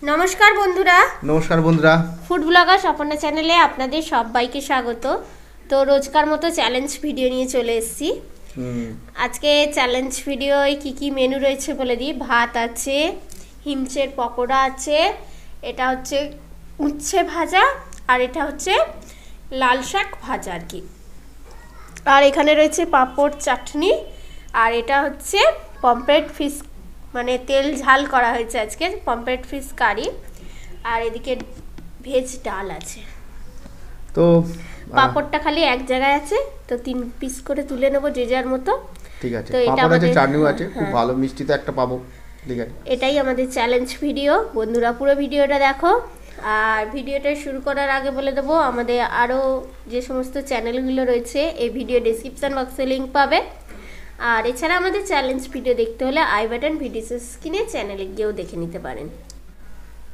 নমস্কার বন্ধুরা। নমস্কার বন্ধুরা, ফুড ব্লগার স্বপনা চ্যানেলে আপনাদের সবাইকে স্বাগত। তো রোজকার মতো চ্যালেঞ্জ ভিডিও নিয়ে চলে এসেছি। আজকে চ্যালেঞ্জ ভিডিওয় কি কি মেনু রয়েছে বলে দিই। ভাত আছে, হিমচের পকোড়া আছে, এটা হচ্ছে উচ্ছে ভাজা, আর এটা হচ্ছে লাল শাক ভাজা আর কি। আর এখানে রয়েছে পাঁপড়, চাটনি, আর এটা হচ্ছে পমফ্রেট ফিশ, মানে তেল ঝাল করা হয়েছে আজকে, পমফ্রেট ফিশ কারি। আর এদিকে ভেজ ডাল আছে। তো পাঁপড়টা খালি এক জায়গায় আছে, তো 3 পিস করে তুলে নেব যে যার মতো। ঠিক আছে, তো এটা পাঁপড় আছে, আমাদের চাটনিও আছে, খুব হ্যাঁ, ভালো, মিষ্টি তো একটা পাবো। ঠিক আছে, এটাই আমাদের চ্যালেঞ্জ ভিডিও। বন্ধুরা পুরো ভিডিওটা দেখো। আর ভিডিওটা শুরু করার আগে বলে দেবো, আমাদের আরও যে সমস্ত চ্যানেলগুলো রয়েছে এই ভিডিও ডেসক্রিপশন বক্সে লিঙ্ক পাবে। আর এছাড়া আমাদের চ্যালেঞ্জ ভিডিও দেখতে হলে আই বাটন ভিডিও স্ক্রিনে চ্যানেলে গিয়েও দেখে নিতে পারেন।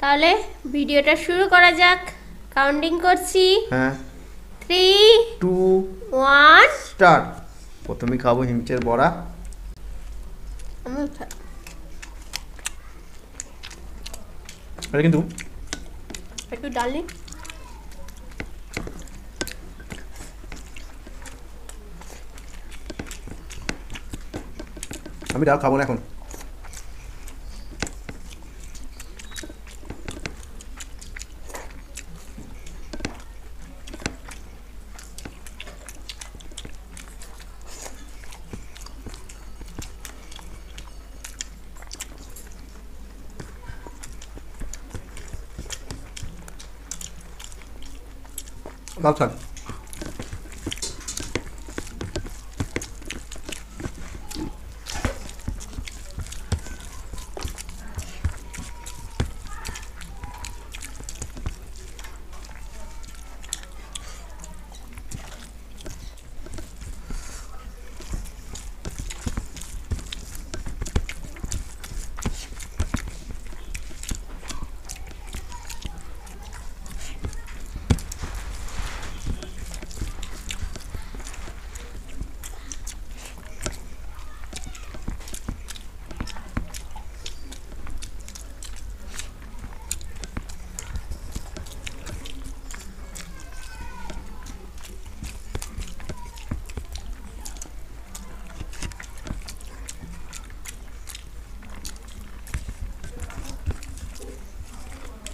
তাহলে ভিডিওটা শুরু করা যাক। কাউন্টিং করছি। হ্যাঁ, 3, 2, 1 স্টার্ট। প্রথমে খাবো হিমচের বড়া। এটা কিন্তু একটু ডাল নিই। আমি ডাল খাবো না এখন। লাল শাক।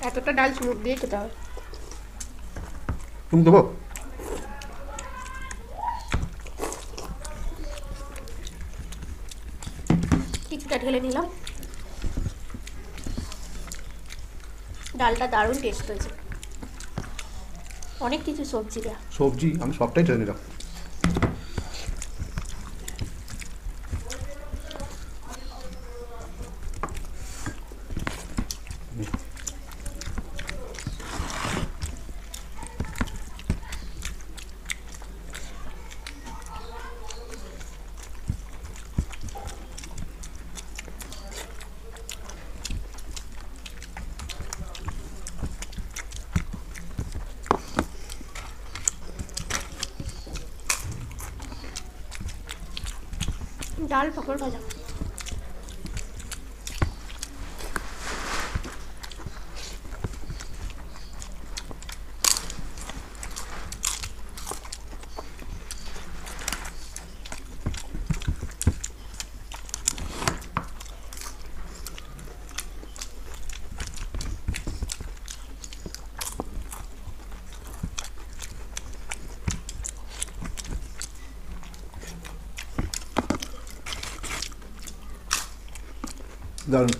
এতটা ডাল চুমুক দিয়ে খেতে হবে। তুমি দেবো? কিছুটা ঢেলে নিলাম। ডালটা দারুণ টেস্ট হয়েছে, অনেক কিছু সবজি দেয়া। সবজি আমি সবটাই ঢেলে নিলাম। ডাল পাঁপড় ভাজা। দারুণ।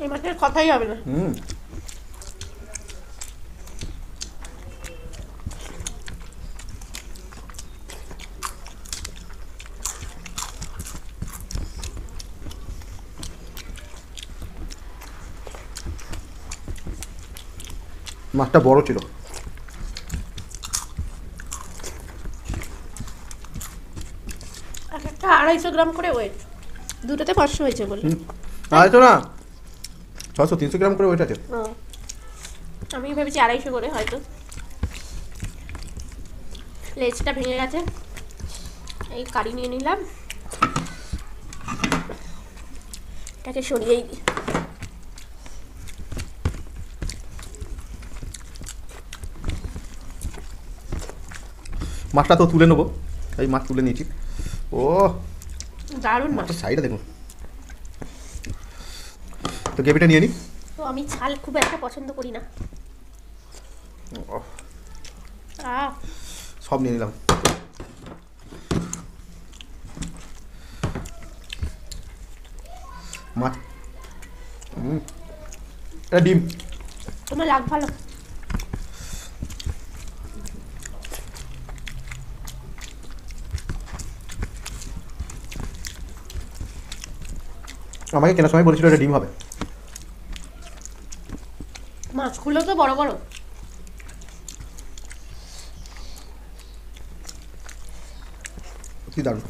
এই মাছের কথাই হবে না। মাছটা বড় ছিল। একটা 250 গ্রাম করে ওয়েট, দুটোতে 500 হয়েছে বলে। আড়াইশো না, 600-300 গ্রাম করে ওইটা আছে। আমি ভেবেছি 250 করে হয়তো। লেজটা ভেঙে গেছে, এই কারি নিয়ে নিলাম। এটাকে সরিয়েই দিই। মাছটা তো তুলে নেবো, এই মাছ তুলে নিয়েছি। ও দারুণ মাছ। মাছটা সাইডে দেখুন। তো গ্রেভিটা নিয়ে নিই। তো আমি ঝাল খুব একটা পছন্দ করি না। সব নিয়ে নিলাম। মাছ, এটা ডিম। তোমার লাগ ভালো। আমাকে কেনার সময় বলেছিল এটা ডিম হবে। মাছগুলো তো বড় বড়। কি দারুণ,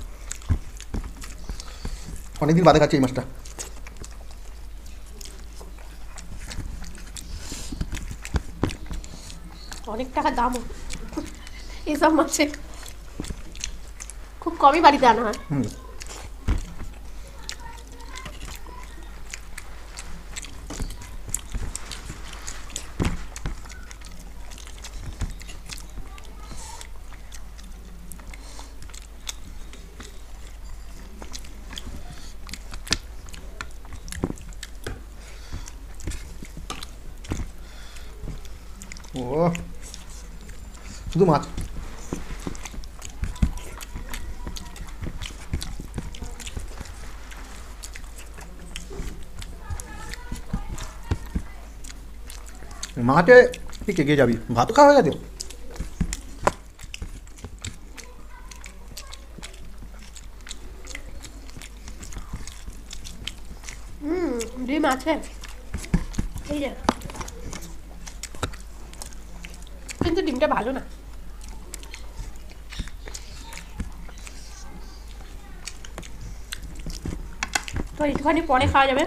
অনেকদিন বাদে খাচ্ছি এই মাছটা। অনেক টাকা দাম এসব মাছে, খুব কমই বাড়িতে আনা হয়। ও শুধু মাছ। মাঠে ঠিক এগিয়ে যাবি, ভাত খাওয়া হয়ে গেছে। ডিম আছে এই যে, কিন্তু ডিমটা ভালো না। তো একটুখানি পরে খাওয়া যাবে।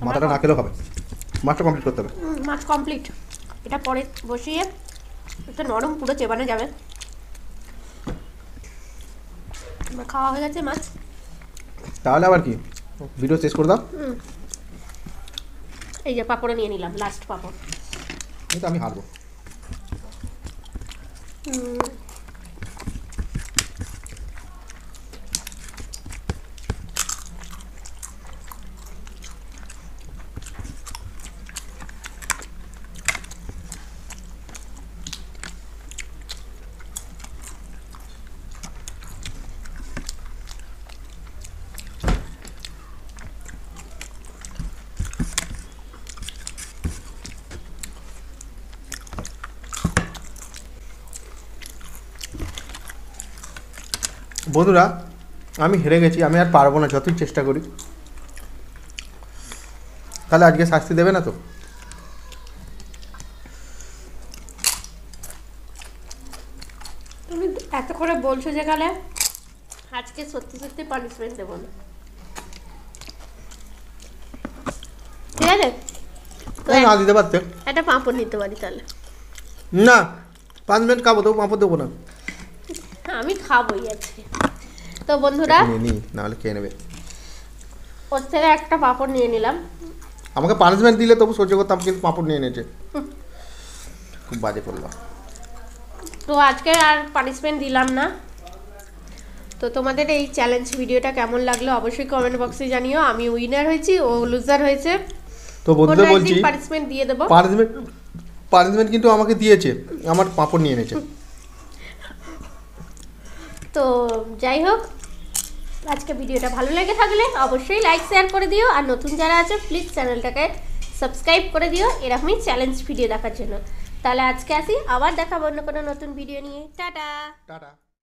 মাথাটা না খেলেও হবে, মাছটা কমপ্লিট করতে হবে। মাছ কমপ্লিট। এটা পরে বসিয়ে এটা নরম পুরো চেবানো যাবে। আমার খাওয়া হয়ে গেছে মাছ। তাহলে আবার কি, ভিডিও শেষ করে দাও। এই যে পাঁপড়ও নিয়ে নিলাম, লাস্ট পাঁপড়। এই তো আমি হারবো। বন্ধুরা, আমি হেরে গেছি, আমি আর পারবো না যতই চেষ্টা করি। তাহলে আজকে শাস্তি দেবে না তো? তুমি এত করে বলছো যে গেলে আজকে সত্যি সত্যি পানিশমেন্ট দেবো না, ঠিক আছে? তো না দিতে পারতে একটা পাঁপড় নিতে পারি তাহলে। না, 5 মিনিট খাবো, তো পাঁপড় দেবো না। আমি খাবোই আজকে। তো বন্ধুরা, নিই নাহলে খেয়ে নেবে। ওর থেকে একটা পাঁপড় নিয়ে নিলাম। আমাকে পানিশমেন্ট দিলে তবু সহ্য করতাম, কিন্তু পাঁপড় নিয়ে নিয়েছে, খুব বাজে করলাম। তো আজকে আর পানিশমেন্ট দিলাম না। তো তোমাদের এই চ্যালেঞ্জ ভিডিওটা কেমন লাগলো অবশ্যই কমেন্ট বক্সে জানিও। আমি উইনার হয়েছি, ও লুজার হয়েছে। তো বন্ধুদের বলছি পানিশমেন্ট দিয়ে দেবো। পানিশমেন্ট কিন্তু আমাকে দিয়েছে, আমার পাঁপড় নিয়ে নিয়েছে। তো যাই হোক, আজকে ভিডিওটা ভালো লেগে থাকলে অবশ্যই লাইক শেয়ার করে দিও। আর নতুন যারা আছে প্লিজ চ্যানেলটাকে সাবস্ক্রাইব করে দিও এরকমই চ্যালেঞ্জ ভিডিও দেখার জন্য। তাহলে আজকে আসি, আবার দেখাবো অন্য কোনো নতুন ভিডিও নিয়ে। টাটা। টাটা।